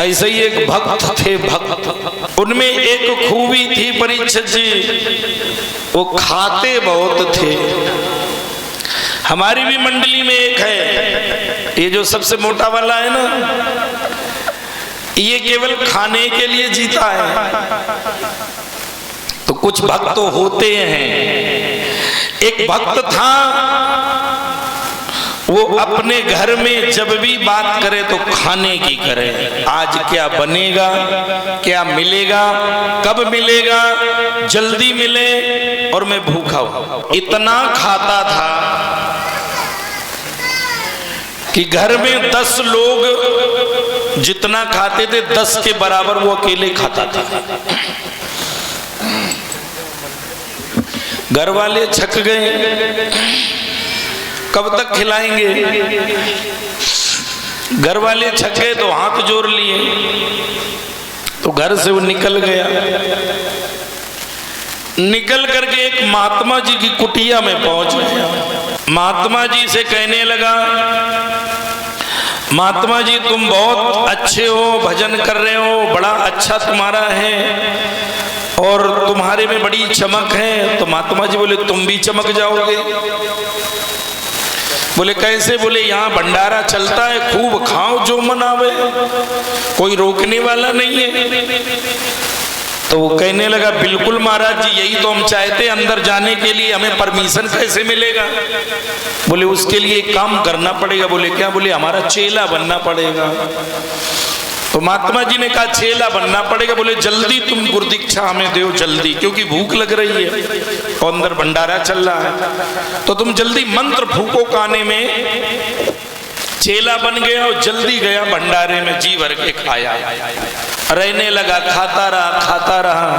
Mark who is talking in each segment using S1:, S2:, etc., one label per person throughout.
S1: ऐसे ही एक भक्त थे, भक्त, उनमें एक खूबी थी परीक्षित जी, वो खाते बहुत थे। हमारी भी मंडली में एक है, ये जो सबसे मोटा वाला है ना, ये केवल खाने के लिए जीता है। तो कुछ भक्त होते हैं। एक भक्त था, वो अपने घर में जब भी बात करे तो खाने की करे। आज क्या बनेगा, क्या मिलेगा, कब मिलेगा, जल्दी मिले और मैं भूखा हूं। इतना खाता था कि घर में 10 लोग जितना खाते थे 10 के बराबर वो अकेले खाता था। घर वाले छक गए, कब तक खिलाएंगे। घर वाले छक गए तो हाथ जोड़ लिए, तो घर से वो निकल गया। निकल करके एक महात्मा जी की कुटिया में पहुंच गया। महात्मा जी से कहने लगा, महात्मा जी तुम बहुत अच्छे हो, भजन कर रहे हो, बड़ा अच्छा तुम्हारा है और तुम्हारे में बड़ी चमक है। तो महात्मा जी बोले तुम भी चमक जाओगे। बोले कैसे? बोले यहाँ भंडारा चलता है, खूब खाओ जो मन आवे, कोई रोकने वाला नहीं है। तो वो कहने लगा बिल्कुल महाराज जी, यही तो हम चाहते, अंदर जाने के लिए हमें परमिशन कैसे मिलेगा? बोले उसके लिए एक काम करना पड़ेगा। बोले क्या? बोले हमारा चेला बनना पड़ेगा। तो महात्मा जी ने कहा चेला बनना पड़ेगा। बोले जल्दी तुम गुरुदीक्षा हमें दो जल्दी, क्योंकि भूख लग रही है और अंदर भंडारा चल रहा है, तो तुम जल्दी मंत्र फूको काने में। चेला बन गया और जल्दी गया भंडारे में, जी भर के खाया, रहने लगा, खाता रहा, खाता रहा।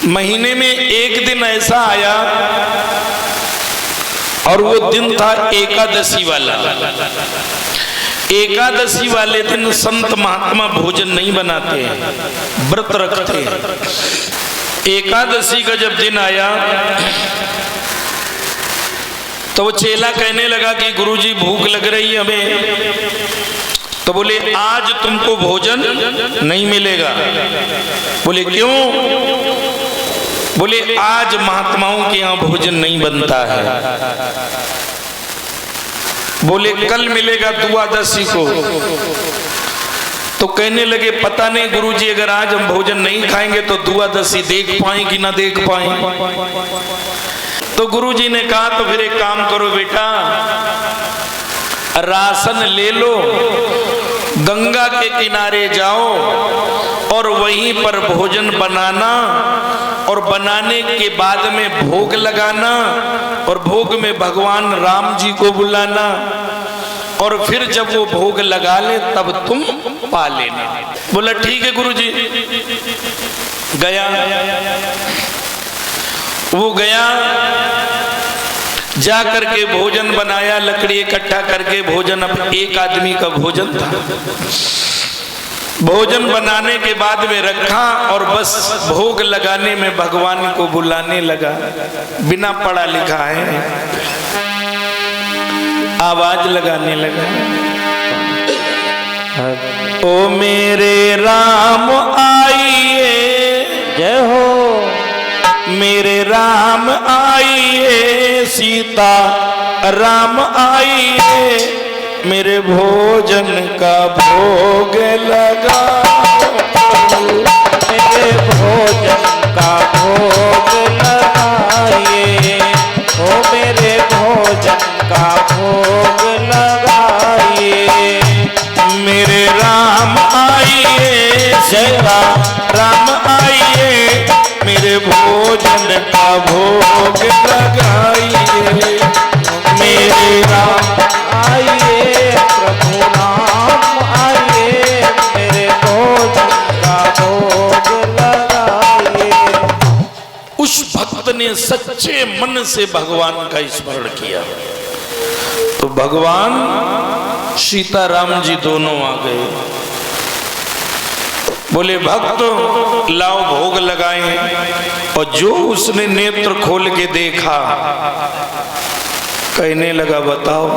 S1: महीने में एक दिन ऐसा आया और वो दिन था एकादशी वाला। एकादशी वाले दिन संत महात्मा भोजन नहीं बनाते हैं, व्रत रखते हैं। एकादशी का जब दिन आया तो वो चेला कहने लगा कि गुरुजी भूख लग रही है हमें। तो बोले आज तुमको भोजन नहीं मिलेगा। बोले क्यों? बोले आज महात्माओं के यहाँ भोजन नहीं बनता है। बोले कल मिलेगा द्वादशी को। तो कहने लगे पता नहीं गुरुजी, अगर आज हम भोजन नहीं खाएंगे तो द्वादशी देख पाए कि ना देख पाए। तो गुरुजी ने कहा तो फिर एक काम करो बेटा, राशन ले लो, गंगा के किनारे जाओ और वहीं पर भोजन बनाना और बनाने के बाद में भोग लगाना और भोग में भगवान राम जी को बुलाना और फिर जब वो भोग लगा ले तब तुम पा लेना। बोला ठीक है गुरुजी। गया, वो गया, जा करके भोजन बनाया, लकड़ी इकट्ठा करके भोजन, अब एक आदमी का भोजन था। भोजन बनाने के बाद में रखा और बस भोग लगाने में भगवान को बुलाने लगा। बिना पढ़ा लिखा है, आवाज लगाने लगा, ओ मेरे राम आइए, जय हो मेरे राम आइए, सीता राम आइए, मेरे भोजन का भोग लगा, मेरे भोजन का भोग लगाइए, ओ मेरे भोजन का भोग लगाइए। मेरे राम आइए, जय राम आइए, मेरे भोजन का भोग लगाइए। मेरे राम आइए, प्रभु राम आइए, मेरे भोजन का भोग लगाइए। उस भक्त ने सच्चे मन से भगवान का स्मरण किया तो भगवान सीताराम जी दोनों आ गए। बोले भक्त लाओ भोग लगाए। और जो उसने नेत्र खोल के देखा, कहने लगा बताओ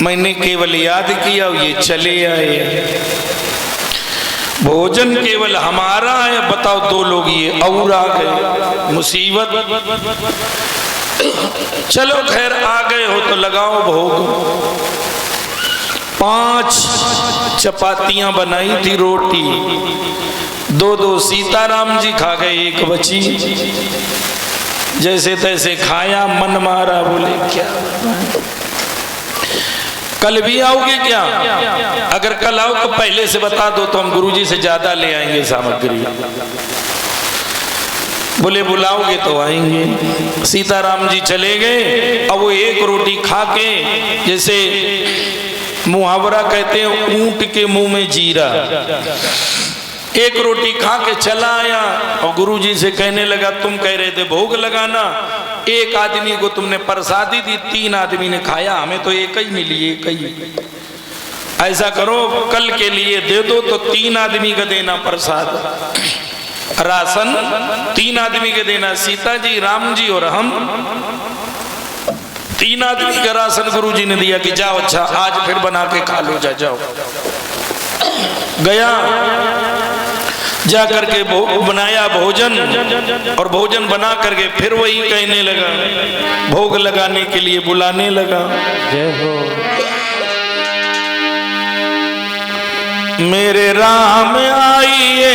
S1: मैंने केवल याद किया ये चले आए। भोजन केवल हमारा है, बताओ 2 लोग ये और आ गए, मुसीबत। चलो खैर आ गए हो तो लगाओ भोग। 5 चपातियां बनाई थी, रोटी 2-2 सीताराम जी खा गए, 1 बची। जैसे तैसे खाया, मन मारा, बोले क्या कल भी आओगे क्या? अगर कल आओ तो पहले से बता दो तो हम गुरुजी से ज्यादा ले आएंगे सामग्री। बोले बुलाओगे तो आएंगे। सीताराम जी चले गए। अब वो 1 रोटी खा के, जैसे मुहावरा कहते हैं ऊंट के मुंह में जीरा, 1 रोटी खा के चला आया और गुरुजी से कहने लगा तुम कह रहे थे भोग लगाना, 1 आदमी को तुमने प्रसादी दी, 3 आदमी ने खाया, हमें तो 1 ही मिली, 1 ही। ऐसा करो कल के लिए दे दो, तो 3 आदमी का देना प्रसाद, राशन 3 आदमी के देना। सीता जी, राम जी और हम 3 आदमी का राशन गुरुजी ने दिया कि जाओ, अच्छा आज फिर बना के खा लो, जाओ। गया, जा करके बनाया भोजन, और भोजन बना करके फिर वही कहने लगा, भोग लगाने के लिए बुलाने लगा। जय हो मेरे राम आइए,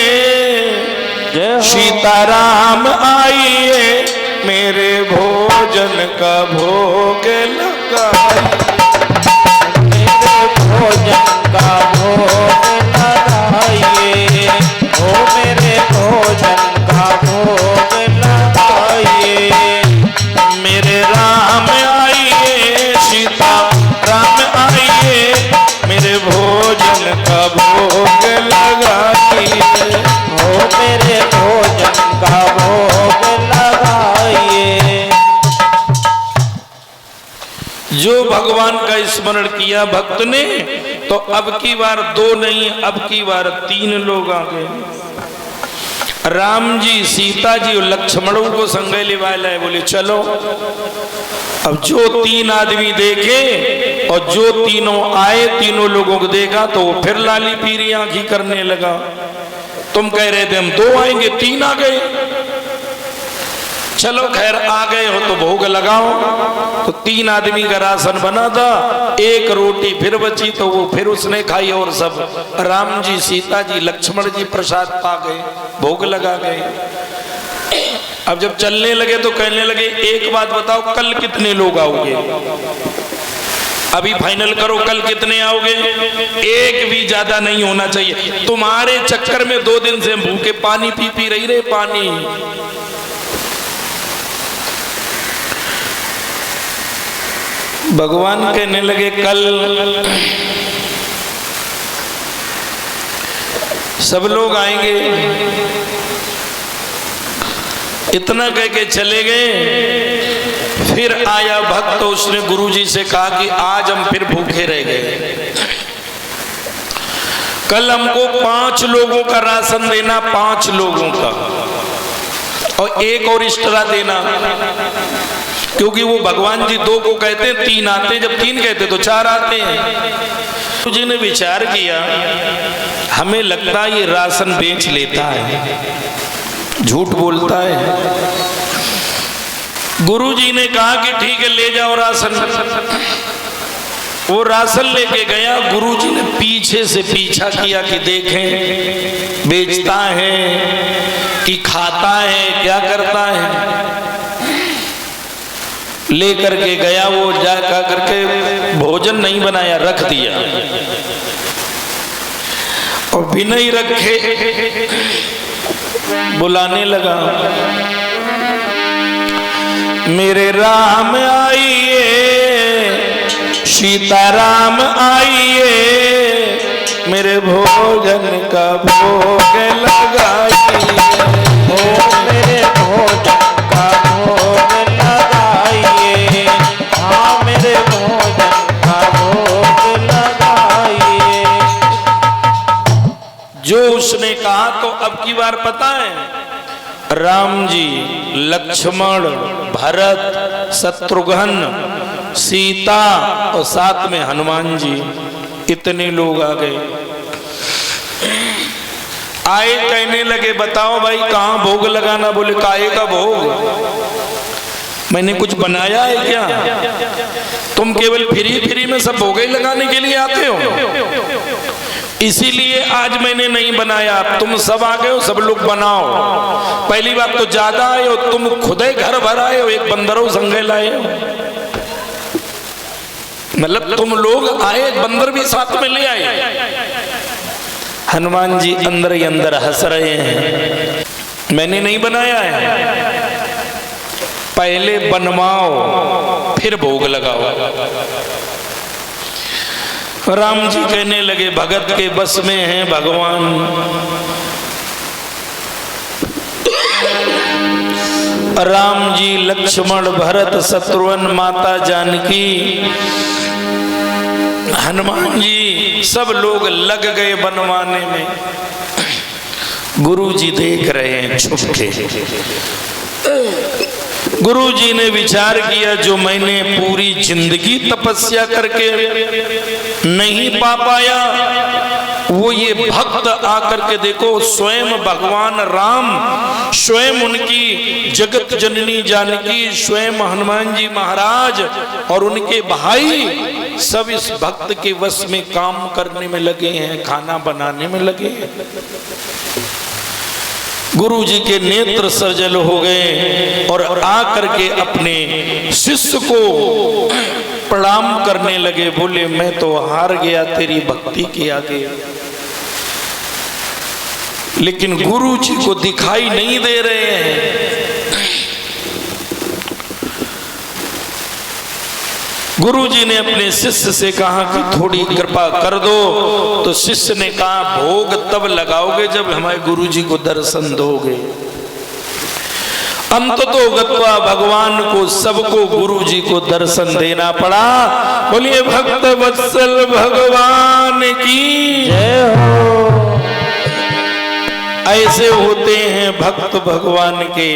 S1: सीताराम आइए, मेरे भोजन का भोग लगाइए, मेरे भोजन का भोग लगाइए, ओ मेरे भोजन का भोग लगाइए। मेरे राम आइए, सीता राम आइए, मेरे भोजन का भोग लगाइए, ओ मेरे भोजन का भोग लगाइए। जो भगवान का स्मरण किया भक्त ने, तो अब की बार 2 नहीं, अब की बार 3 लोग आ गए। राम जी, सीता जी और लक्ष्मणों को संगे ले वाला है। बोले चलो। अब जो 3 आदमी देखे और जो तीनों आए, तीनों लोगों को देखा तो वो फिर लाली पीरी आंखी करने लगा। तुम कह रहे थे हम 2 आएंगे, 3 आ गए। चलो खैर आ गए हो तो भोग लगाओ। तो 3 आदमी का राशन बना था, 1 रोटी फिर बची तो वो फिर उसने खाई, और सब राम जी, सीता जी, लक्ष्मण जी प्रसाद पा गए, भोग लगा गए। अब जब चलने लगे तो कहने लगे एक बात बताओ, कल कितने लोग आओगे? अभी फाइनल करो, कल कितने आओगे? 1 भी ज्यादा नहीं होना चाहिए। तुम्हारे चक्कर में 2 दिन से भूखे पानी पी रही रहे, पानी। भगवान कहने लगे कल सब लोग आएंगे। इतना कह के चले गए। फिर आया भक्त, तो उसने गुरुजी से कहा कि आज हम फिर भूखे रह गए, कल हमको 5 लोगों का राशन देना, 5 लोगों का, और 1 और एक्स्ट्रा देना। क्योंकि वो भगवान जी 2 को कहते हैं, 3 आते हैं, जब 3 कहते तो 4 आते हैं। गुरुजी ने विचार किया, हमें लगता है ये राशन बेच लेता है, झूठ बोलता है। गुरुजी ने कहा कि ठीक है ले जाओ राशन। वो राशन लेके गया। गुरुजी ने पीछे से पीछा किया कि देखें बेचता है कि खाता है, क्या करता है। लेकर के गया, वो जा करके भोजन नहीं बनाया, रख दिया, और बिना ही रखे बुलाने लगा, मेरे राम आइए, सीताराम आइए, मेरे भोजन का भोग लगाइए, ओ मेरे भोजन का भोग लगाइए, हाँ मेरे भोजन का भोग लगाइए। जो उसने कहा तो अब की बार पता है, राम जी, लक्ष्मण, भरत, शत्रुघ्न सीता और साथ में हनुमान जी, इतने लोग आ गए। आए, कहने लगे बताओ भाई कहाँ भोग लगाना। बोले काहे का भोग, मैंने कुछ बनाया है क्या? तुम केवल फ्री में सब भोग ही लगाने के लिए आते हो, इसीलिए आज मैंने नहीं बनाया। तुम सब आ गए हो, सब लोग बनाओ। पहली बात तो ज्यादा आए हो, तुम खुद ही घर भर आए हो, एक बंदरों संगे लाए हो। मतलब तुम लोग आए, एक बंदर भी साथ में ले आए। हनुमान जी अंदर ही अंदर हंस रहे हैं, मैंने नहीं बनाया है, पहले बनवाओ फिर भोग लगाओ। राम जी कहने लगे भगत के बस में हैं भगवान। राम जी, लक्ष्मण, भरत, शत्रुघ्न, माता जानकी, हनुमान जी, सब लोग लग गए बनवाने में। गुरु जी देख रहे हैं छुप के। गुरु जी ने विचार किया जो मैंने पूरी जिंदगी तपस्या करके नहीं पा पाया, वो ये भक्त आकर के देखो, स्वयं भगवान राम, स्वयं उनकी जगत जननी जानकी, स्वयं हनुमान जी महाराज और उनके भाई सब इस भक्त के वश में काम करने में लगे हैं, खाना बनाने में लगे हैं। गुरु जी के नेत्र सजल हो गए और आकर के अपने शिष्य को प्रणाम करने लगे। बोले मैं तो हार गया तेरी भक्ति के आगे। लेकिन गुरु जी को दिखाई नहीं दे रहे हैं। गुरु जी ने अपने शिष्य से कहा कि थोड़ी कृपा कर दो, तो शिष्य ने कहा भोग तब लगाओगे जब हमारे गुरु जी को दर्शन दोगे। अंततो गत्वा भगवान को, सबको गुरु जी को दर्शन देना पड़ा। बोलिए भक्त वत्सल भगवान की जय हो। ऐसे होते हैं भक्त भगवान के।